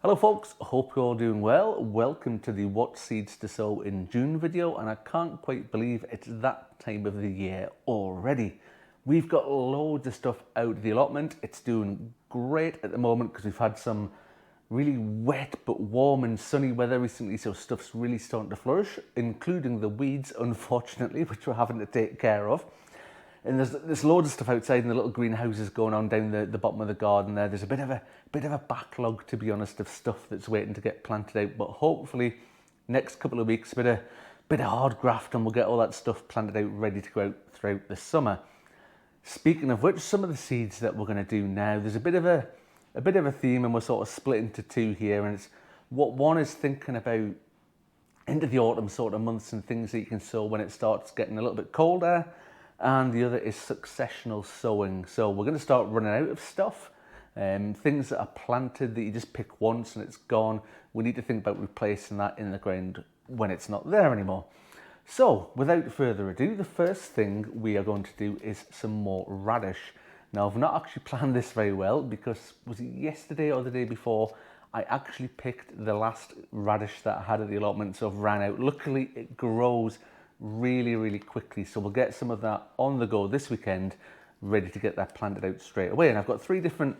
Hello folks, hope you're all doing well. Welcome to the What Seeds to Sow in June video, and I can't quite believe it's that time of the year already. We've got loads of stuff out of the allotment. It's doing great at the moment because we've had some really wet but warm and sunny weather recently, so stuff's really starting to flourish, including the weeds, unfortunately, which we're having to take care of. And there's loads of stuff outside in the little greenhouses going on down the bottom of the garden there. There's a bit of a backlog, to be honest, of stuff that's waiting to get planted out. But hopefully, next couple of weeks, a bit of hard graft, and we'll get all that stuff planted out, ready to go out throughout the summer. Speaking of which, some of the seeds that we're going to do now, there's a bit of a theme, and we're sort of split into two here. And it's what one is thinking about into the autumn sort of months and things that you can sow when it starts getting a little bit colder. And the other is successional sowing. So we're going to start running out of stuff. Things that are planted that you just pick once and it's gone. We need to think about replacing that in the ground when it's not there anymore. So without further ado, the first thing we are going to do is some more radish. Now I've not actually planned this very well because was it yesterday or the day before I actually picked the last radish that I had at the allotment, so I've ran out. Luckily it grows really quickly, so we'll get some of that on the go this weekend, ready to get that planted out straight away. And I've got three different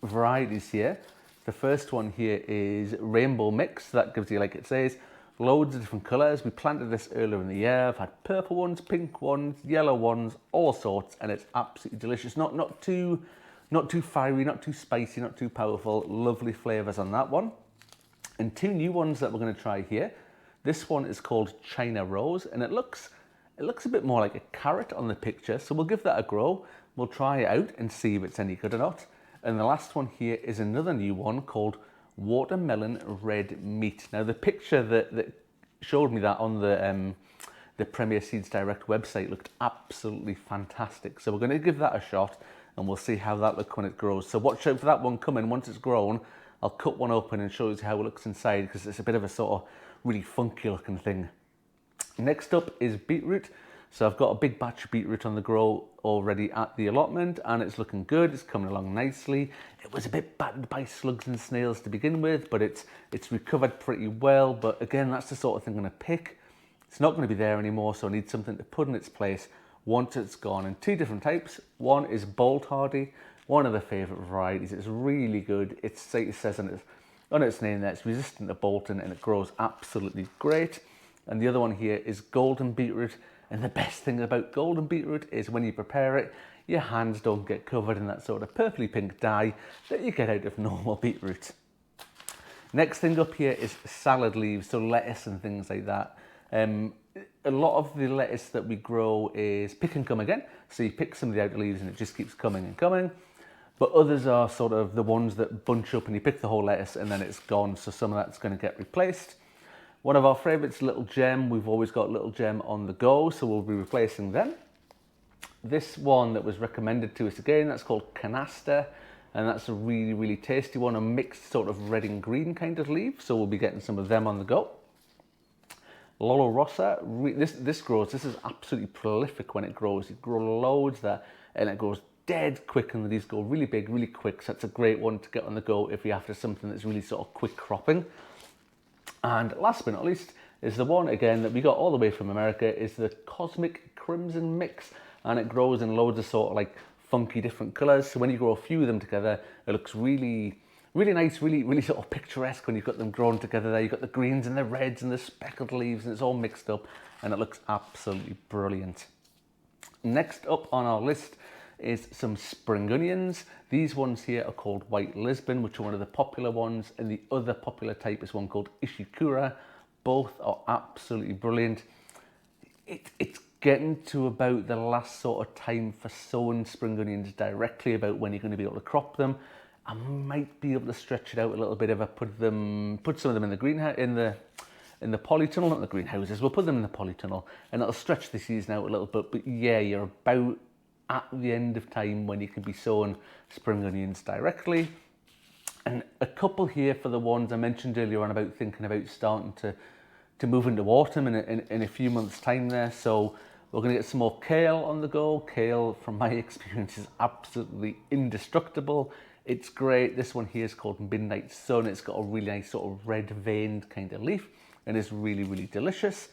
varieties here. The first one here is rainbow mix. That gives you, like it says, loads of different colors. We planted this earlier in the year. I've had purple ones, pink ones, yellow ones, all sorts, and it's absolutely delicious. Not too fiery, not too spicy, not too powerful. Lovely flavors on that one. And two new ones that we're going to try here. This one is called China Rose, and it looks a bit more like a carrot on the picture, so we'll give that a go. We'll try it out and see if it's any good or not. And the last one here is another new one called Watermelon Red Meat. Now the picture that showed me that on the Premier Seeds Direct website looked absolutely fantastic. So we're going to give that a shot and we'll see how that looks when it grows. So watch out for that one coming. Once it's grown, I'll cut one open and show you how it looks inside, because it's a bit of a sort of really funky looking thing. Next up is beetroot. So I've got a big batch of beetroot on the grow already at the allotment, and it's looking good. It's coming along nicely. It was a bit battered by slugs and snails to begin with, but it's recovered pretty well. But again, that's the sort of thing I'm going to pick. It's not going to be there anymore, so I need something to put in its place once it's gone. And two different types. One is bolt hardy, one of the favorite varieties. It's really good. It says on its name there, it's resistant to bolting and it grows absolutely great. And the other one here is golden beetroot. And the best thing about golden beetroot is when you prepare it, your hands don't get covered in that sort of purpley pink dye that you get out of normal beetroot. Next thing up here is salad leaves, so lettuce and things like that. A lot of the lettuce that we grow is pick and come again. So you pick some of the outer leaves and it just keeps coming and coming. But others are sort of the ones that bunch up and you pick the whole lettuce and then it's gone. So some of that's going to get replaced. One of our favourites, Little Gem. We've always got Little Gem on the go, so we'll be replacing them. This one that was recommended to us again, that's called Canasta. And that's a really tasty one, a mixed sort of red and green kind of leaf. So we'll be getting some of them on the go. Lolo Rossa, this grows, this is absolutely prolific when it grows. It grows loads there and it grows dead quick, and these go really big, really quick. So that's a great one to get on the go if you're after something that's really sort of quick cropping. And last but not least is the one again that we got all the way from America, is the Cosmic Crimson Mix. And it grows in loads of sort of like funky different colors. So when you grow a few of them together, it looks really nice, really sort of picturesque when you've got them grown together there. You've got the greens and the reds and the speckled leaves, and it's all mixed up and it looks absolutely brilliant. Next up on our list is some spring onions. These ones here are called White Lisbon, which are one of the popular ones, and the other popular type is one called Ishikura. Both are absolutely brilliant. It's getting to about the last sort of time for sowing spring onions directly, about when you're going to be able to crop them. I might be able to stretch it out a little bit if I put some of them in the greenhouse, in the polytunnel, not the greenhouses. We'll put them in the polytunnel, and it'll stretch the season out a little bit. But yeah, you're about at the end of time when you can be sowing spring onions directly. And a couple here for the ones I mentioned earlier on about thinking about starting to move into autumn in a few months' time there. So we're going to get some more kale on the go. Kale, from my experience, is absolutely indestructible. It's great. This one here is called Midnight Sun. It's got a really nice sort of red veined kind of leaf and it's really, really delicious.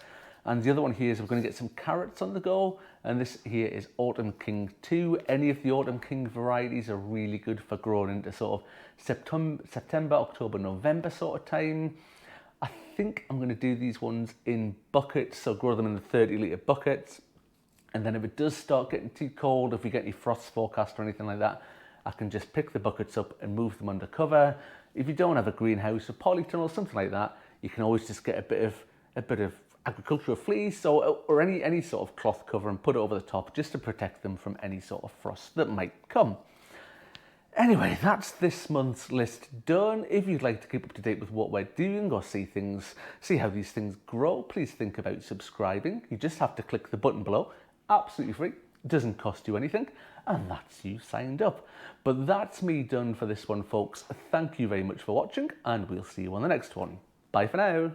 And the other one here is we're going to get some carrots on the go. And this here is Autumn King 2. Any of the Autumn King varieties are really good for growing into sort of September, October, November sort of time. I think I'm going to do these ones in buckets, so grow them in the 30-litre buckets. And then if it does start getting too cold, if we get any frost forecast or anything like that, I can just pick the buckets up and move them under cover. If you don't have a greenhouse, a polytunnel, something like that, you can always just get a bit of agricultural fleece or any sort of cloth cover and put it over the top just to protect them from any sort of frost that might come. Anyway, that's this month's list done. If you'd like to keep up to date with what we're doing or see how these things grow, please think about subscribing. You just have to click the button below, absolutely free, doesn't cost you anything, and that's you signed up. But that's me done for this one, folks. Thank you very much for watching, and we'll see you on the next one. Bye for now.